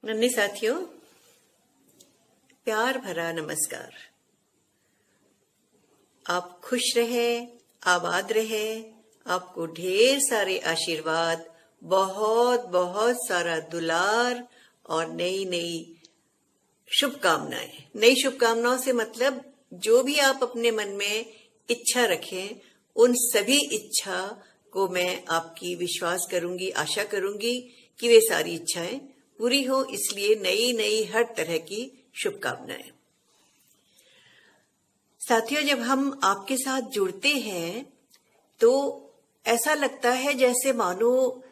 नन्हे साथियों, प्यार भरा नमस्कार। आप खुश रहे, आबाद रहे, आपको ढेर सारे आशीर्वाद, बहुत बहुत सारा दुलार और नई नई शुभकामनाएं। नई शुभकामनाओं से मतलब जो भी आप अपने मन में इच्छा रखें, उन सभी इच्छा को मैं आपकी विश्वास करूंगी, आशा करूंगी कि वे सारी इच्छाएं पूरी हो। इसलिए नई नई हर तरह की शुभकामनाएं। साथियों, जब हम आपके साथ जुड़ते हैं तो ऐसा लगता है जैसे मानो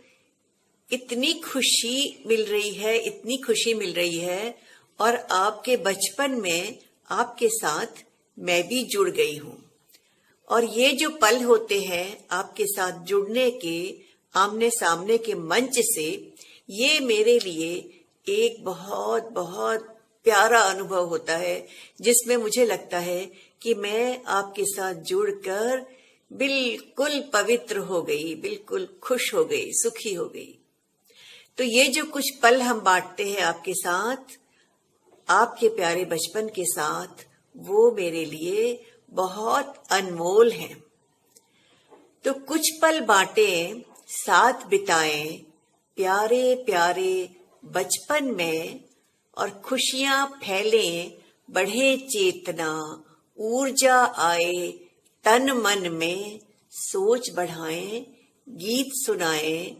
इतनी खुशी मिल रही है, इतनी खुशी मिल रही है, और आपके बचपन में आपके साथ मैं भी जुड़ गई हूं। और ये जो पल होते हैं आपके साथ जुड़ने के, आमने सामने के मंच से, ये मेरे लिए एक बहुत बहुत प्यारा अनुभव होता है, जिसमें मुझे लगता है कि मैं आपके साथ जुड़कर बिल्कुल पवित्र हो गई, बिल्कुल खुश हो गई, सुखी हो गई। तो ये जो कुछ पल हम बांटते हैं आपके साथ, आपके प्यारे बचपन के साथ, वो मेरे लिए बहुत अनमोल हैं। तो कुछ पल बांटें, साथ बिताएं प्यारे प्यारे बचपन में, और खुशियां फैलें, बढ़े चेतना, ऊर्जा आए तन मन में, सोच बढ़ाएं, गीत सुनाएं,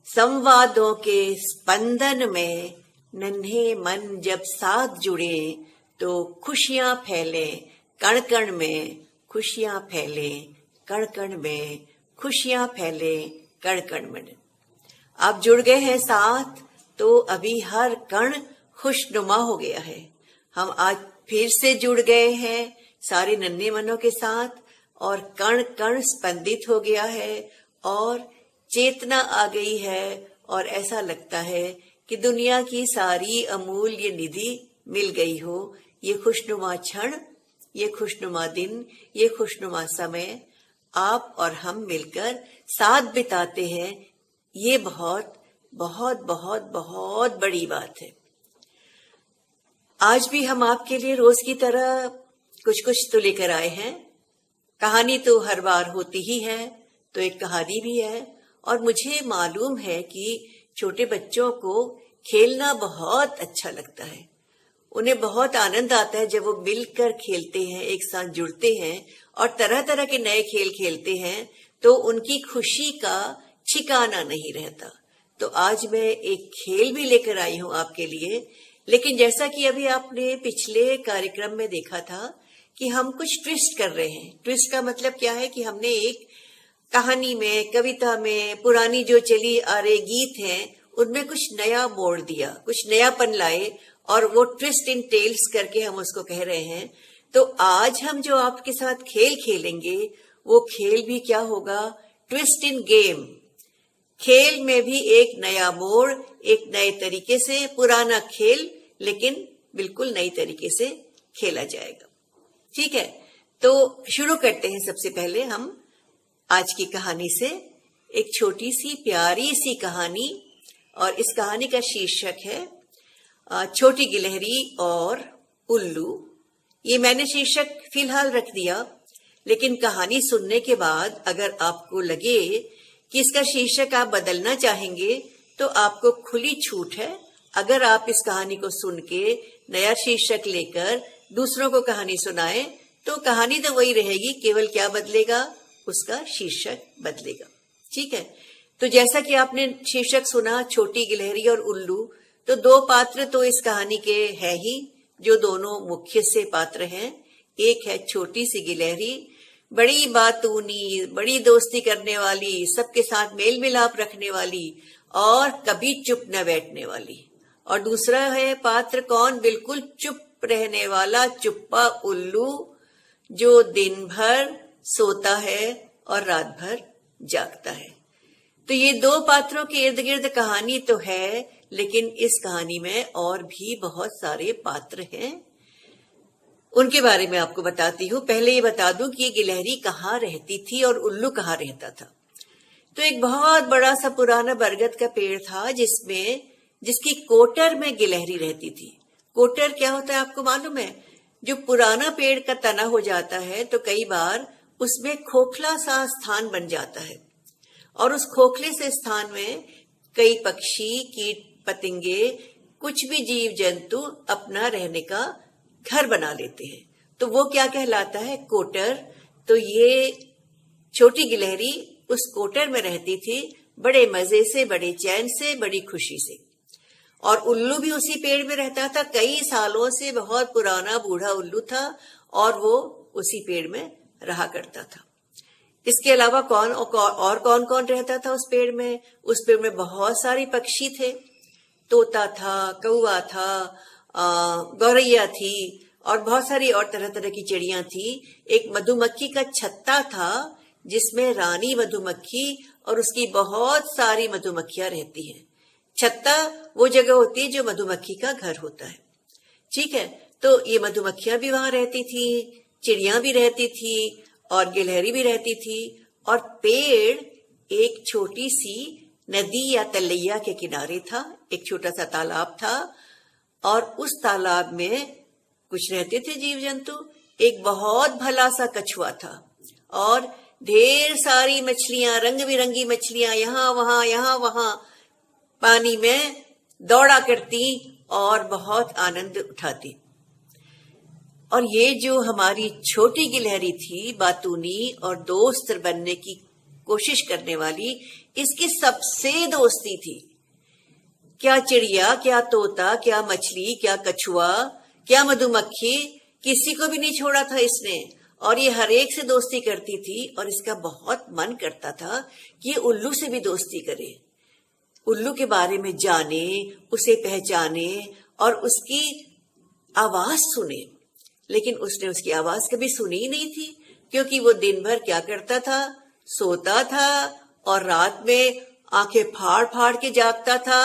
संवादों के स्पंदन में नन्हे मन जब साथ जुड़े तो खुशियां फैलें कण कण में, खुशियां फैलें कण कण में, खुशियां फैलें कण कण में। आप जुड़ गए हैं साथ, तो अभी हर कण खुशनुमा हो गया है। हम आज फिर से जुड़ गए हैं सारे नन्हे मनों के साथ, और कण कण स्पंदित हो गया है, और चेतना आ गई है, और ऐसा लगता है कि दुनिया की सारी अमूल्य निधि मिल गई हो। ये खुशनुमा क्षण, ये खुशनुमा दिन, ये खुशनुमा समय आप और हम मिलकर साथ बिताते हैं, ये बहुत बहुत बहुत बहुत बड़ी बात है। आज भी हम आपके लिए रोज की तरह कुछ कुछ तो लेकर आए हैं। कहानी तो हर बार होती ही है, तो एक कहानी भी है। और मुझे मालूम है कि छोटे बच्चों को खेलना बहुत अच्छा लगता है। उन्हें बहुत आनंद आता है जब वो मिलकर खेलते हैं, एक साथ जुड़ते हैं और तरह तरह के नए खेल खेलते हैं, तो उनकी खुशी का ठिकाना नहीं रहता। तो आज मैं एक खेल भी लेकर आई हूं आपके लिए। लेकिन जैसा कि अभी आपने पिछले कार्यक्रम में देखा था कि हम कुछ ट्विस्ट कर रहे हैं। ट्विस्ट का मतलब क्या है कि हमने एक कहानी में, कविता में, पुरानी जो चली आ रहे गीत हैं, उनमें कुछ नया मोड़ दिया, कुछ नयापन लाए, और वो ट्विस्ट इन टेल्स करके हम उसको कह रहे हैं। तो आज हम जो आपके साथ खेल खेलेंगे, वो खेल भी क्या होगा? Twist in game. खेल में भी एक नया मोड़, एक नए तरीके से, पुराना खेल लेकिन बिल्कुल नई तरीके से खेला जाएगा। ठीक है, तो शुरू करते हैं। सबसे पहले हम आज की कहानी से, एक छोटी सी प्यारी सी कहानी, और इस कहानी का शीर्षक है छोटी गिलहरी और उल्लू। ये मैंने शीर्षक फिलहाल रख दिया, लेकिन कहानी सुनने के बाद अगर आपको लगे कि इसका शीर्षक आप बदलना चाहेंगे, तो आपको खुली छूट है। अगर आप इस कहानी को सुन के नया शीर्षक लेकर दूसरों को कहानी सुनाएं, तो कहानी तो वही रहेगी, केवल क्या बदलेगा? उसका शीर्षक बदलेगा। ठीक है, तो जैसा कि आपने शीर्षक सुना, छोटी गिलहरी और उल्लू, तो दो पात्र तो इस कहानी के हैं ही, जो दोनों मुख्य से पात्र हैं। एक है छोटी सी गिलहरी, बड़ी बातूनी, बड़ी दोस्ती करने वाली, सबके साथ मेल मिलाप रखने वाली, और कभी चुप न बैठने वाली। और दूसरा है पात्र कौन? बिल्कुल चुप रहने वाला चुप्पा उल्लू, जो दिन भर सोता है और रात भर जागता है। तो ये दो पात्रों के इर्द गिर्द कहानी तो है, लेकिन इस कहानी में और भी बहुत सारे पात्र हैं। उनके बारे में आपको बताती हूँ। पहले ये बता दूं कि ये गिलहरी कहाँ रहती थी और उल्लू कहाँ रहता था। तो एक बहुत बड़ा सा पुराना बरगद का पेड़ था, जिसमें जिसकी कोटर में गिलहरी रहती थी। कोटर क्या होता है आपको मालूम है? जो पुराना पेड़ का तना हो जाता है तो कई बार उसमें खोखला सा स्थान बन जाता है, और उस खोखले से स्थान में कई पक्षी, कीट पतंगे, कुछ भी जीव जंतु अपना रहने का घर बना लेते हैं। तो वो क्या कहलाता है? कोटर। तो ये छोटी गिलहरी उस कोटर में रहती थी, बड़े मजे से, बड़े चैन से, बड़ी खुशी से। और उल्लू भी उसी पेड़ में रहता था, कई सालों से बहुत पुराना बूढ़ा उल्लू था और वो उसी पेड़ में रहा करता था। इसके अलावा कौन कौन रहता था उस पेड़ में? उस पेड़ में बहुत सारे पक्षी थे। तोता था, कौवा था, गौरैया थी और बहुत सारी और तरह तरह की चिड़ियां थी। एक मधुमक्खी का छत्ता था जिसमें रानी मधुमक्खी और उसकी बहुत सारी मधुमक्खियां रहती हैं। छत्ता वो जगह होती है जो मधुमक्खी का घर होता है। ठीक है, तो ये मधुमक्खियां भी वहां रहती थी, चिड़ियां भी रहती थी और गिलहरी भी रहती थी। और पेड़ एक छोटी सी नदी या तलैया के किनारे था, एक छोटा सा तालाब था और उस तालाब में कुछ रहते थे जीव जंतु। एक बहुत भला सा कछुआ था और ढेर सारी मछलियां, रंग बिरंगी मछलियां यहाँ वहां पानी में दौड़ा करती और बहुत आनंद उठाती। और ये जो हमारी छोटी गिलहरी थी, बातूनी और दोस्त बनने की कोशिश करने वाली, इसकी सबसे दोस्ती थी। क्या चिड़िया, क्या तोता, क्या मछली, क्या कछुआ, क्या मधुमक्खी, किसी को भी नहीं छोड़ा था इसने। और ये हर एक से दोस्ती करती थी और इसका बहुत मन करता था कि ये उल्लू से भी दोस्ती करे, उल्लू के बारे में जाने, उसे पहचाने और उसकी आवाज सुने। लेकिन उसने उसकी आवाज कभी सुनी ही नहीं थी, क्योंकि वो दिन भर क्या करता था? सोता था और रात में आंखें फाड़ फाड़ के जागता था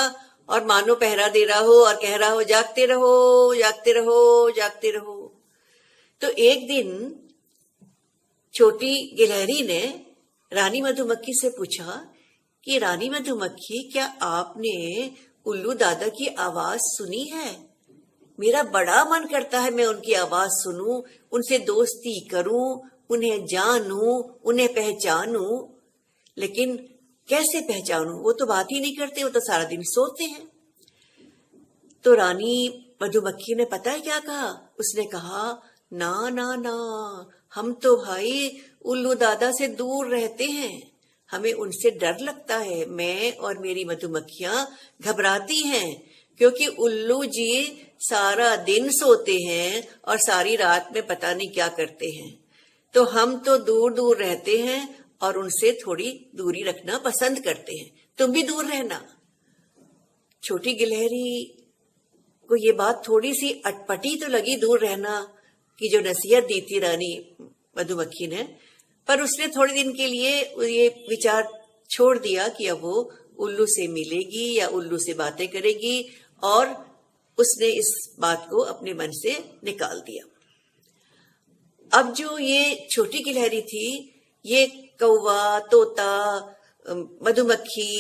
और मानो पहरा दे रहा हो और कह रहा हो, जागते रहो, जागते रहो, जागते रहो। तो एक दिन छोटी गिलहरी ने रानी मधुमक्खी से पूछा कि रानी मधुमक्खी, क्या आपने उल्लू दादा की आवाज सुनी है? मेरा बड़ा मन करता है मैं उनकी आवाज सुनूं, उनसे दोस्ती करूं, उन्हें जानूं, उन्हें पहचानूं। लेकिन कैसे पहचानूं? वो तो बात ही नहीं करते, वो तो सारा दिन सोते हैं। तो रानी मधुमक्खी ने पता है क्या कहा? उसने कहा, ना ना ना, हम तो भाई उल्लू दादा से दूर रहते हैं, हमें उनसे डर लगता है। मैं और मेरी मधुमक्खियां घबराती हैं क्योंकि उल्लू जी सारा दिन सोते हैं और सारी रात में पता नहीं क्या करते हैं। तो हम तो दूर दूर रहते हैं और उनसे थोड़ी दूरी रखना पसंद करते हैं। तुम भी दूर रहना। छोटी गिलहरी को ये बात थोड़ी सी अटपटी तो लगी, दूर रहना की जो नसीहत दी थी रानी मधुमक्खी ने, पर उसने थोड़े दिन के लिए ये विचार छोड़ दिया कि अब वो उल्लू से मिलेगी या उल्लू से बातें करेगी, और उसने इस बात को अपने मन से निकाल दिया। अब जो ये छोटी गिलहरी थी, ये कौवा, तोता, मधुमक्खी,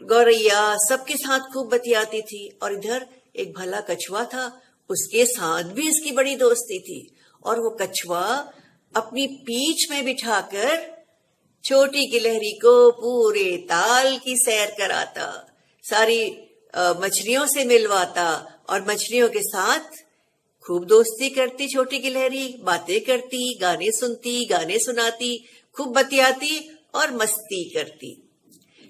गौरैया सबके साथ खूब बतियाती थी। और इधर एक भला कछुआ था, उसके साथ भी इसकी बड़ी दोस्ती थी। और वो कछुआ अपनी पीठ में बिठाकर छोटी गिलहरी को पूरे ताल की सैर कराता, सारी मछलियों से मिलवाता और मछलियों के साथ खूब दोस्ती करती छोटी गिलहरी, बातें करती, गाने सुनती, गाने सुनाती, खूब बतियाती और मस्ती करती।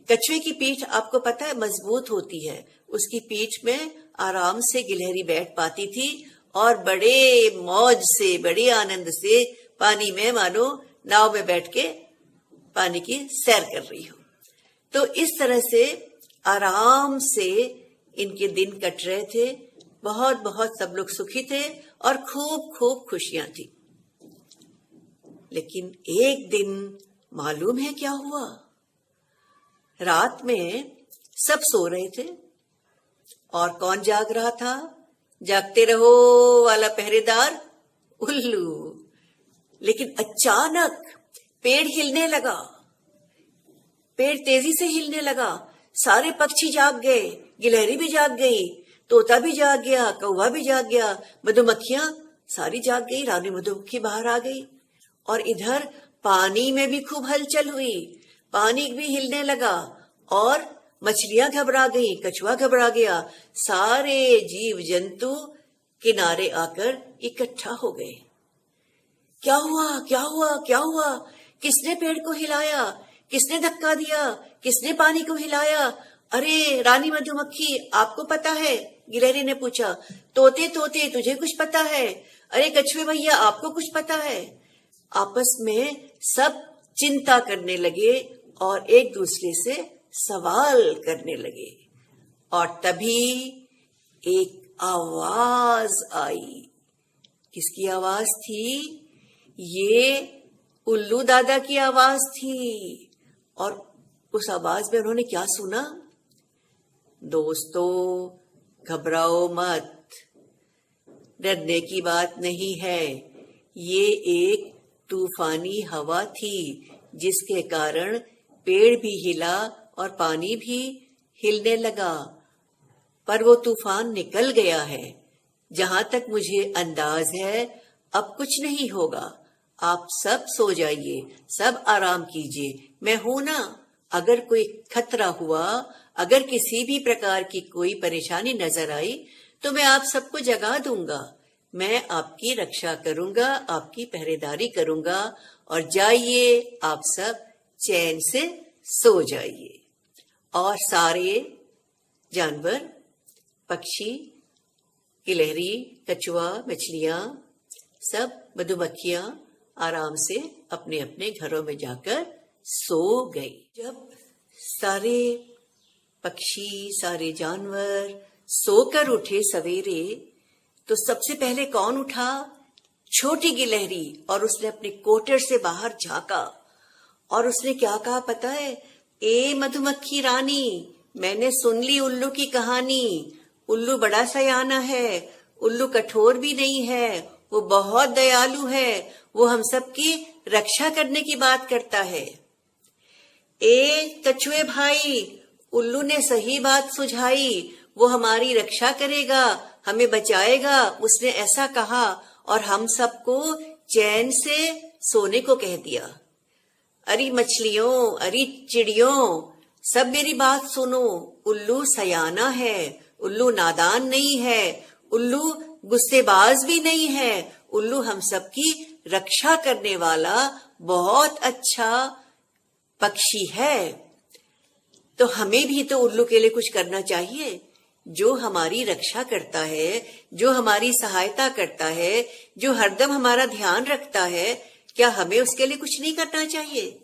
कछुए की पीठ आपको पता है मजबूत होती है, उसकी पीठ में आराम से गिलहरी बैठ पाती थी और बड़े मौज से, बड़े आनंद से पानी में मानो नाव में बैठ के पानी की सैर कर रही हो। तो इस तरह से आराम से इनके दिन कट रहे थे। बहुत बहुत सब लोग सुखी थे और खूब खूब खुशियां थी। लेकिन एक दिन मालूम है क्या हुआ? रात में सब सो रहे थे और कौन जाग रहा था? जागते रहो वाला पहरेदार उल्लू। लेकिन अचानक पेड़ हिलने लगा, पेड़ तेजी से हिलने लगा, सारे पक्षी जाग गए, गिलहरी भी जाग गई, तोता भी जाग गया, कौवा भी जाग गया, मधुमक्खियां सारी जाग गई, रानी मधुमक्खी बाहर आ गई। और इधर पानी में भी खूब हलचल हुई, पानी भी हिलने लगा और मछलियां घबरा गई, कछुआ घबरा गया, सारे जीव जंतु किनारे आकर इकट्ठा हो गए। क्या हुआ, क्या हुआ, क्या हुआ? किसने पेड़ को हिलाया? किसने धक्का दिया? किसने पानी को हिलाया? अरे रानी मधुमक्खी, आपको पता है? गिलहरी ने पूछा। तोते तोते, तुझे कुछ पता है? अरे कछुए भैया, आपको कुछ पता है? आपस में सब चिंता करने लगे और एक दूसरे से सवाल करने लगे। और तभी एक आवाज आई। किसकी आवाज थी? ये उल्लू दादा की आवाज थी। और उस आवाज में उन्होंने क्या सुना? दोस्तों, घबराओ मत, डरने की बात नहीं है। ये एक तूफानी हवा थी जिसके कारण पेड़ भी हिला और पानी भी हिलने लगा, पर वो तूफान निकल गया है। जहां तक मुझे अंदाज है, अब कुछ नहीं होगा। आप सब सो जाइए, सब आराम कीजिए, मैं हूं ना। अगर कोई खतरा हुआ, अगर किसी भी प्रकार की कोई परेशानी नजर आई, तो मैं आप सबको जगा दूंगा। मैं आपकी रक्षा करूंगा, आपकी पहरेदारी करूंगा। और जाइए, आप सब चैन से सो जाइए। और सारे जानवर, पक्षी, गिलहरी, कछुआ, मछलियां, सब मधुमक्खियां आराम से अपने अपने घरों में जाकर सो गई। जब सारे पक्षी, सारे जानवर सोकर उठे सवेरे, तो सबसे पहले कौन उठा? छोटी गिलहरी। और उसने अपने कोटर से बाहर झांका और उसने क्या कहा पता है? ए मधुमक्खी रानी, मैंने सुन ली उल्लू की कहानी। उल्लू बड़ा सयाना है, उल्लू कठोर भी नहीं है, वो बहुत दयालु है, वो हम सबकी रक्षा करने की बात करता है। ए कछुए भाई, उल्लू ने सही बात सुझाई, वो हमारी रक्षा करेगा, हमें बचाएगा, उसने ऐसा कहा और हम सबको चैन से सोने को कह दिया। अरे मछलियों, अरे चिड़ियों, सब मेरी बात सुनो। उल्लू सयाना है, उल्लू नादान नहीं है, उल्लू गुस्सेबाज भी नहीं है, उल्लू हम सबकी रक्षा करने वाला बहुत अच्छा पक्षी है। तो हमें भी तो उल्लू के लिए कुछ करना चाहिए। जो हमारी रक्षा करता है, जो हमारी सहायता करता है, जो हरदम हमारा ध्यान रखता है, क्या हमें उसके लिए कुछ नहीं करना चाहिए?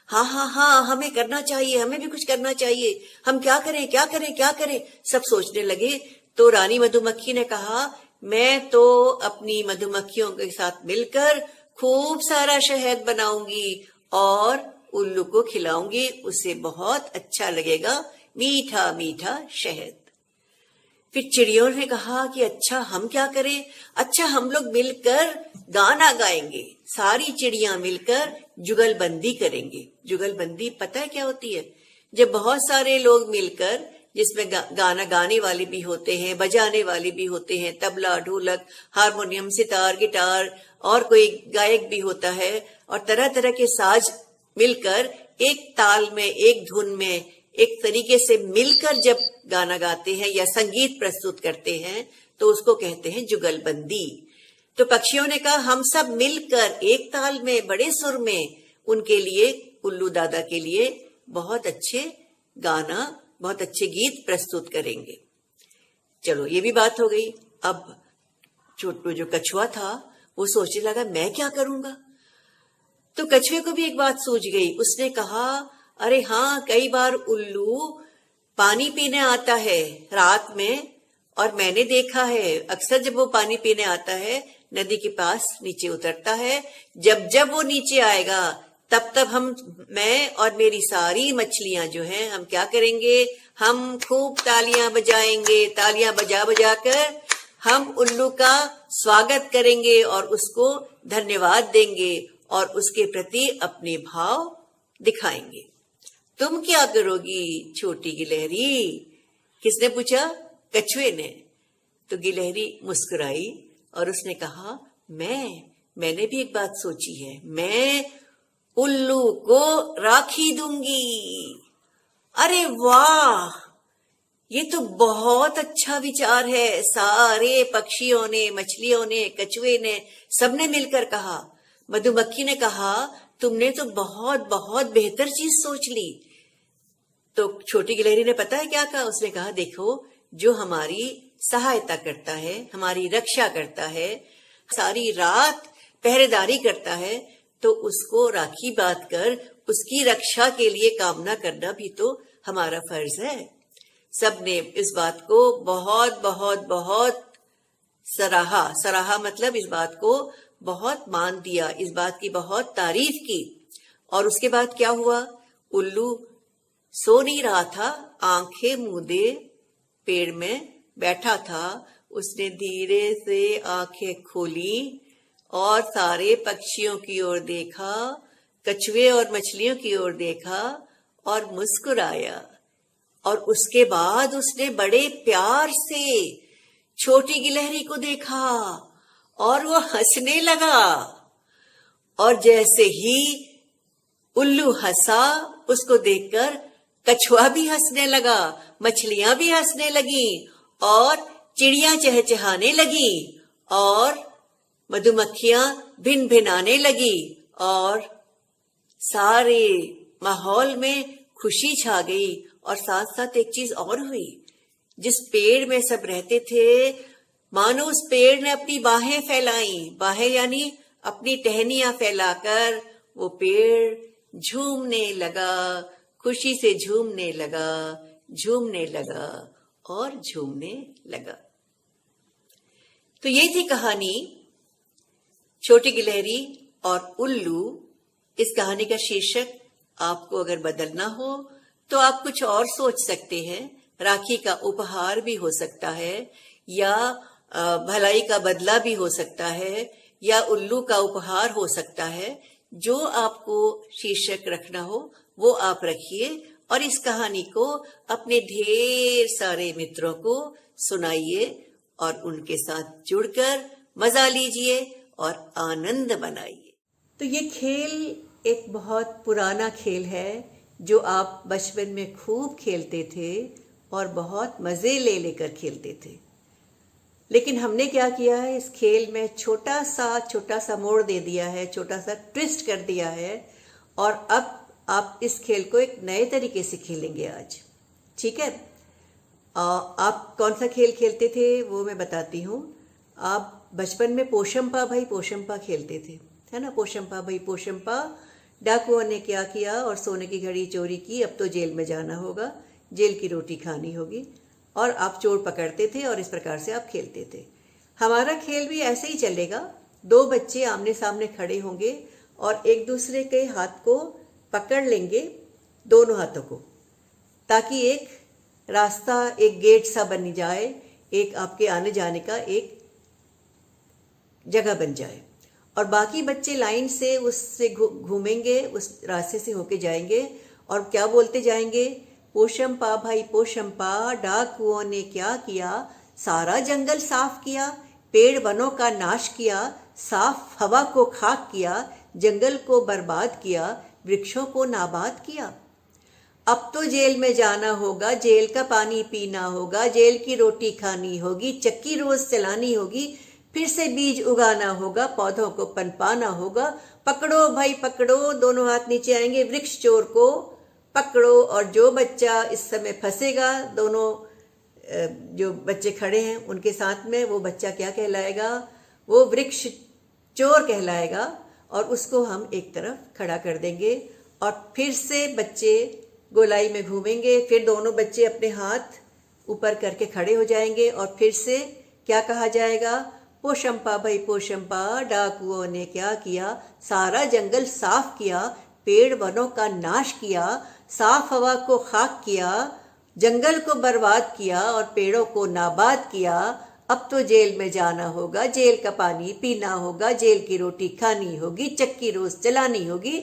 हाँ हाँ हाँ, हमें करना चाहिए, हमें भी कुछ करना चाहिए। हम क्या करें, क्या करें, क्या करें? सब सोचने लगे। तो रानी मधुमक्खी ने कहा, मैं तो अपनी मधुमक्खियों के साथ मिलकर खूब सारा शहद बनाऊंगी और उल्लू को खिलाऊंगी, उसे बहुत अच्छा लगेगा, मीठा मीठा शहद। फिर चिड़ियों ने कहा कि अच्छा हम क्या करें? अच्छा हम लोग मिलकर गाना गाएंगे, सारी चिड़ियां मिलकर जुगलबंदी करेंगे। जुगलबंदी पता है क्या होती है? जब बहुत सारे लोग मिलकर, जिसमें गाना गाने वाले भी होते हैं, बजाने वाले भी होते हैं, तबला, ढोलक, हारमोनियम, सितार, गिटार, और कोई गायक भी होता है, और तरह तरह के साज मिलकर एक ताल में, एक धुन में, एक तरीके से मिलकर जब गाना गाते हैं या संगीत प्रस्तुत करते हैं, तो उसको कहते हैं जुगलबंदी। तो पक्षियों ने कहा, हम सब मिलकर एक ताल में, बड़े सुर में, उनके लिए, उल्लू दादा के लिए बहुत अच्छे गाना, बहुत अच्छे गीत प्रस्तुत करेंगे। चलो, ये भी बात हो गई। अब छोटू जो कछुआ था, वो सोचने लगा, मैं क्या करूंगा? तो कछुए को भी एक बात सूझ गई। उसने कहा, अरे हाँ, कई बार उल्लू पानी पीने आता है रात में, और मैंने देखा है अक्सर जब वो पानी पीने आता है, नदी के पास नीचे उतरता है। जब जब वो नीचे आएगा, तब तब मैं और मेरी सारी मछलियां जो हैं, हम क्या करेंगे? हम खूब तालियां बजाएंगे, तालियां बजा बजा कर हम उल्लू का स्वागत करेंगे और उसको धन्यवाद देंगे और उसके प्रति अपने भाव दिखाएंगे। तुम क्या करोगी छोटी गिलहरी? किसने पूछा? कछुए ने। तो गिलहरी मुस्कुराई और उसने कहा, मैंने भी एक बात सोची है, मैं उल्लू को राखी दूंगी। अरे वाह, ये तो बहुत अच्छा विचार है। सारे पक्षियों ने, मछलियों ने, कछुए ने, सबने मिलकर कहा। मधुमक्खी ने कहा, तुमने तो बहुत बहुत बेहतर चीज सोच ली। तो छोटी गिलहरी ने पता है क्या कहा? उसने कहा, देखो, जो हमारी सहायता करता है, हमारी रक्षा करता है, सारी रात पहरेदारी करता है, तो उसको राखी बांध कर उसकी रक्षा के लिए कामना करना भी तो हमारा फर्ज है। सबने इस बात को बहुत बहुत बहुत सराहा मतलब इस बात को बहुत मान दिया, इस बात की बहुत तारीफ की। और उसके बाद क्या हुआ? उल्लू सो नहीं रहा था, आंखें मूंदे पेड़ में बैठा था। उसने धीरे से आंखें खोली और सारे पक्षियों की ओर देखा, कछुए और मछलियों की ओर देखा और मुस्कुराया। और उसके बाद उसने बड़े प्यार से छोटी गिलहरी को देखा और वो हंसने लगा। और जैसे ही उल्लू हंसा, उसको देखकर कछुआ भी हंसने लगा, मछलियां भी हंसने लगी और चिड़ियां चहचहाने लगी और मधुमक्खियां भिन भिनाने लगी और सारे माहौल में खुशी छा गई। और साथ साथ एक चीज और हुई, जिस पेड़ में सब रहते थे, मानो उस पेड़ ने अपनी बाहें फैलाई, बाहें यानी अपनी टहनियां फैलाकर वो पेड़ झूमने लगा, खुशी से झूमने लगा, झूमने लगा और झूमने लगा। तो ये थी कहानी छोटी गिलहरी और उल्लू। इस कहानी का शीर्षक आपको अगर बदलना हो तो आप कुछ और सोच सकते हैं। राखी का उपहार भी हो सकता है, या भलाई का बदला भी हो सकता है, या उल्लू का उपहार हो सकता है। जो आपको शीर्षक रखना हो वो आप रखिए और इस कहानी को अपने ढेर सारे मित्रों को सुनाइए और उनके साथ जुड़कर मजा लीजिए और आनंद बनाइए। तो ये खेल एक बहुत पुराना खेल है जो आप बचपन में खूब खेलते थे और बहुत मज़े ले लेकर खेलते थे। लेकिन हमने क्या किया है, इस खेल में छोटा सा मोड़ दे दिया है, छोटा सा ट्विस्ट कर दिया है और अब आप इस खेल को एक नए तरीके से खेलेंगे आज। ठीक है? आप कौन सा खेल खेलते थे वो मैं बताती हूँ। आप बचपन में पोशंपा भाई पोशंपा खेलते थे, है ना? पोशंपा भाई पोशंपा। डाकुओं ने क्या किया और सोने की घड़ी चोरी की, अब तो जेल में जाना होगा, जेल की रोटी खानी होगी, और आप चोर पकड़ते थे और इस प्रकार से आप खेलते थे। हमारा खेल भी ऐसे ही चलेगा। दो बच्चे आमने सामने खड़े होंगे और एक दूसरे के हाथ को पकड़ लेंगे, दोनों हाथों को, ताकि एक रास्ता, एक गेट सा बन जाए, एक आपके आने जाने का एक जगह बन जाए। और बाकी बच्चे लाइन से उससे घूमेंगे, उस रास्ते से होके जाएंगे और क्या बोलते जाएंगे? पोशंपा भाई पोशंपा, डाकुओं ने क्या किया? सारा जंगल साफ किया, पेड़ वनों का नाश किया, साफ हवा को खाक किया, जंगल को बर्बाद किया, वृक्षों को नाबाद किया। अब तो जेल में जाना होगा, जेल का पानी पीना होगा, जेल की रोटी खानी होगी, चक्की रोज चलानी होगी, फिर से बीज उगाना होगा, पौधों को पनपाना होगा। पकड़ो भाई पकड़ो, दोनों हाथ नीचे आएंगे, वृक्ष चोर को पकड़ो। और जो बच्चा इस समय फंसेगा, दोनों जो बच्चे खड़े हैं उनके साथ में, वो बच्चा क्या कहलाएगा? वो वृक्ष चोर कहलाएगा और उसको हम एक तरफ खड़ा कर देंगे और फिर से बच्चे गोलाई में घूमेंगे। फिर दोनों बच्चे अपने हाथ ऊपर करके खड़े हो जाएंगे और फिर से क्या कहा जाएगा? पोशंपा भाई पोशंपा, डाकुओं ने क्या किया? सारा जंगल साफ किया, पेड़ वनों का नाश किया, साफ हवा को खाक किया, जंगल को बर्बाद किया और पेड़ों को नाबाद किया। अब तो जेल में जाना होगा, जेल का पानी पीना होगा, जेल की रोटी खानी होगी, चक्की रोज चलानी होगी।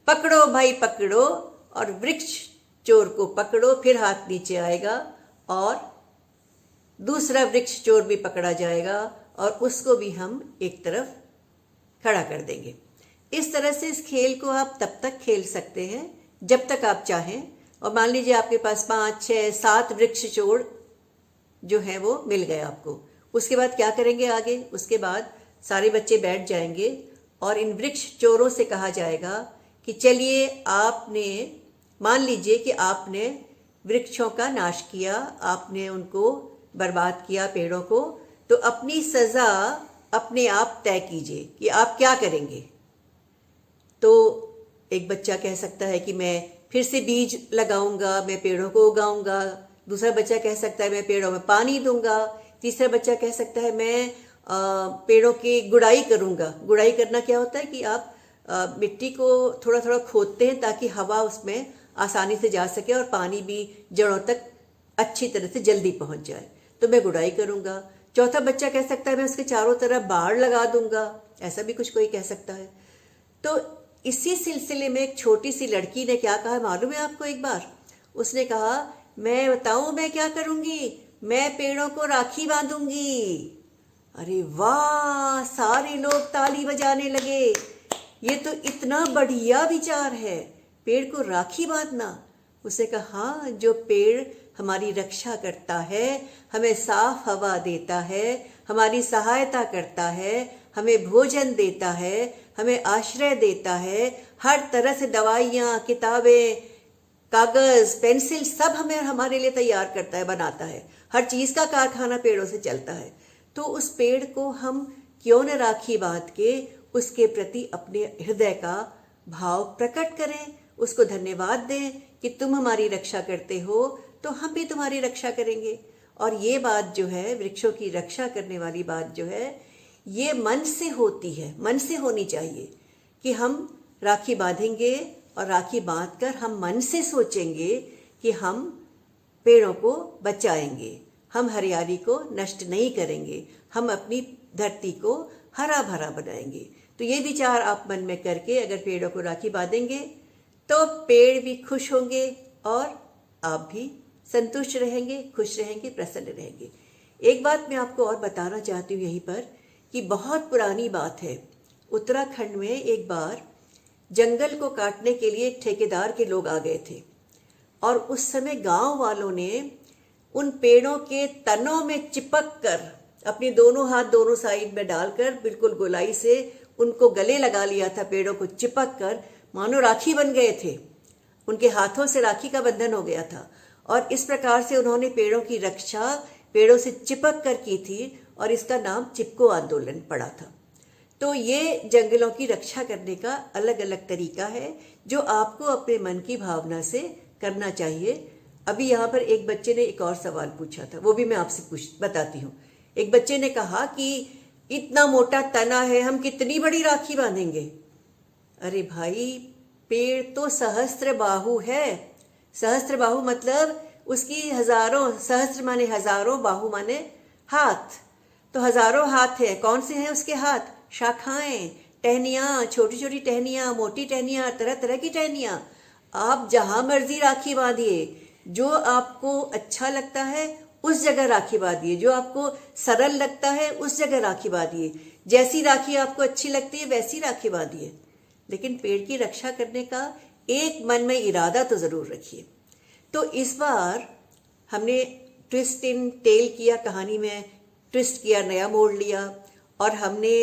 पकड़ो भाई पकड़ो और वृक्ष चोर को पकड़ो, फिर हाथ नीचे आएगा और दूसरा वृक्ष चोर भी पकड़ा जाएगा और उसको भी हम एक तरफ खड़ा कर देंगे। इस तरह से इस खेल को आप तब तक खेल सकते हैं जब तक आप चाहें। और मान लीजिए आपके पास 5, 6, 7 वृक्ष चोर जो है वो मिल गए आपको। उसके बाद क्या करेंगे आगे? उसके बाद सारे बच्चे बैठ जाएंगे और इन वृक्ष चोरों से कहा जाएगा कि चलिए, आपने मान लीजिए कि आपने वृक्षों का नाश किया, आपने उनको बर्बाद किया, पेड़ों को, तो अपनी सजा अपने आप तय कीजिए कि आप क्या करेंगे। तो एक बच्चा कह सकता है कि मैं फिर से बीज लगाऊंगा, मैं पेड़ों को उगाऊंगा। दूसरा बच्चा कह सकता है मैं पेड़ों में पानी दूंगा। तीसरा बच्चा कह सकता है मैं पेड़ों की गुड़ाई करूंगा। गुड़ाई करना क्या होता है कि आप मिट्टी को थोड़ा थोड़ा खोदते हैं ताकि हवा उसमें आसानी से जा सके और पानी भी जड़ों तक अच्छी तरह से जल्दी पहुंच जाए, तो मैं गुड़ाई करूंगा। चौथा बच्चा कह सकता है मैं उसके चारों तरफ बाड़ लगा दूंगा। ऐसा भी कुछ कोई कह सकता है। तो इसी सिलसिले में एक छोटी सी लड़की ने क्या कहा मालूम है आपको? एक बार उसने कहा, मैं बताऊं मैं क्या करूंगी, मैं पेड़ों को राखी बांधूंगी। अरे वाह, सारे लोग ताली बजाने लगे। ये तो इतना बढ़िया विचार है, पेड़ को राखी बांधना। उसने कहा हाँ, जो पेड़ हमारी रक्षा करता है, हमें साफ हवा देता है, हमारी सहायता करता है, हमें भोजन देता है, हमें आश्रय देता है, हर तरह से दवाइयाँ, किताबें, कागज, पेंसिल सब हमें हमारे लिए तैयार करता है, बनाता है। हर चीज़ का कारखाना पेड़ों से चलता है। तो उस पेड़ को हम क्यों न राखी बांध के उसके प्रति अपने हृदय का भाव प्रकट करें, उसको धन्यवाद दें कि तुम हमारी रक्षा करते हो, तो हम भी तुम्हारी रक्षा करेंगे। और ये बात जो है, वृक्षों की रक्षा करने वाली बात जो है, ये मन से होती है, मन से होनी चाहिए कि हम राखी बांधेंगे और राखी बांधकर हम मन से सोचेंगे कि हम पेड़ों को बचाएंगे, हम हरियाली को नष्ट नहीं करेंगे, हम अपनी धरती को हरा भरा बनाएंगे। तो ये विचार आप मन में करके अगर पेड़ों को राखी बांधेंगे तो पेड़ भी खुश होंगे और आप भी संतुष्ट रहेंगे, खुश रहेंगे, प्रसन्न रहेंगे। एक बात मैं आपको और बताना चाहती हूँ यहीं पर कि बहुत पुरानी बात है। उत्तराखंड में एक बार जंगल को काटने के लिए ठेकेदार के लोग आ गए थे और उस समय गांव वालों ने उन पेड़ों के तनों में चिपक कर अपने दोनों हाथ दोनों साइड में डालकर बिल्कुल गोलाई से उनको गले लगा लिया था। पेड़ों को चिपक कर मानो राखी बन गए थे, उनके हाथों से राखी का बंधन हो गया था। और इस प्रकार से उन्होंने पेड़ों की रक्षा पेड़ों से चिपक कर की थी और इसका नाम चिपको आंदोलन पड़ा था। तो ये जंगलों की रक्षा करने का अलग अलग तरीका है जो आपको अपने मन की भावना से करना चाहिए। अभी यहाँ पर एक बच्चे ने एक और सवाल पूछा था, वो भी मैं आपसे बताती हूँ। एक बच्चे ने कहा कि इतना मोटा तना है, हम कितनी बड़ी राखी बांधेंगे। अरे भाई, पेड़ तो सहस्त्र बाहु है। सहस्त्र बाहु मतलब उसकी हजारों, सहस्त्र माने हजारों, बाहु माने हाथ। तो हजारों हाथ है। कौन से हैं उसके हाथ? शाखाएं, टहनियाँ, छोटी छोटी टहनियाँ, मोटी टहनियाँ, तरह तरह की टहनियाँ। आप जहाँ मर्जी राखी बांधिए, जो आपको अच्छा लगता है उस जगह राखी बांधिए, जो आपको सरल लगता है उस जगह राखी बांधिए, जैसी राखी आपको अच्छी लगती है वैसी राखी बांधिए। लेकिन पेड़ की रक्षा करने का एक मन में इरादा तो जरूर रखिए। तो इस बार हमने ट्विस्ट इन टेल किया, कहानी में ट्विस्ट किया, नया मोड़ लिया, और हमने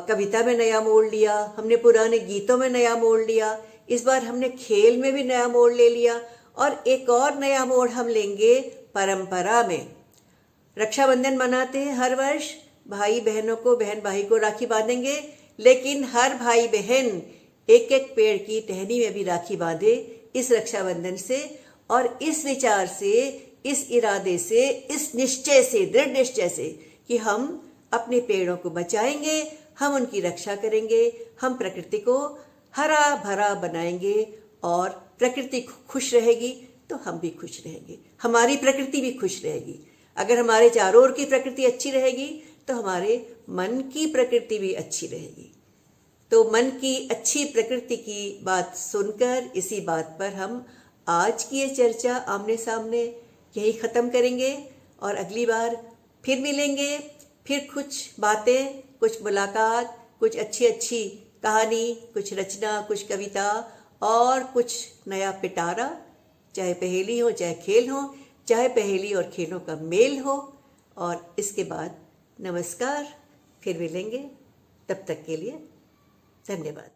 कविता में नया मोड़ लिया, हमने पुराने गीतों में नया मोड़ लिया। इस बार हमने खेल में भी नया मोड़ ले लिया और एक और नया मोड़ हम लेंगे परंपरा में। रक्षाबंधन मनाते हैं हर वर्ष, भाई बहनों को, बहन भाई को राखी बांधेंगे, लेकिन हर भाई बहन एक एक पेड़ की टहनी में भी राखी बांधे इस रक्षाबंधन से। और इस विचार से, इस इरादे से, इस निश्चय से, दृढ़ निश्चय से कि हम अपने पेड़ों को बचाएंगे, हम उनकी रक्षा करेंगे, हम प्रकृति को हरा भरा बनाएंगे और प्रकृति खुश रहेगी तो हम भी खुश रहेंगे, हमारी प्रकृति भी खुश रहेगी। अगर हमारे चारों ओर की प्रकृति अच्छी रहेगी तो हमारे मन की प्रकृति भी अच्छी रहेगी। तो मन की अच्छी प्रकृति की बात सुनकर, इसी बात पर हम आज की ये चर्चा आमने सामने यही ख़त्म करेंगे और अगली बार फिर मिलेंगे, फिर कुछ बातें, कुछ मुलाकात, कुछ अच्छी अच्छी कहानी, कुछ रचना, कुछ कविता और कुछ नया पिटारा, चाहे पहेली हो चाहे खेल हो, चाहे पहेली और खेलों का मेल हो। और इसके बाद नमस्कार, फिर मिलेंगे, तब तक के लिए धन्यवाद।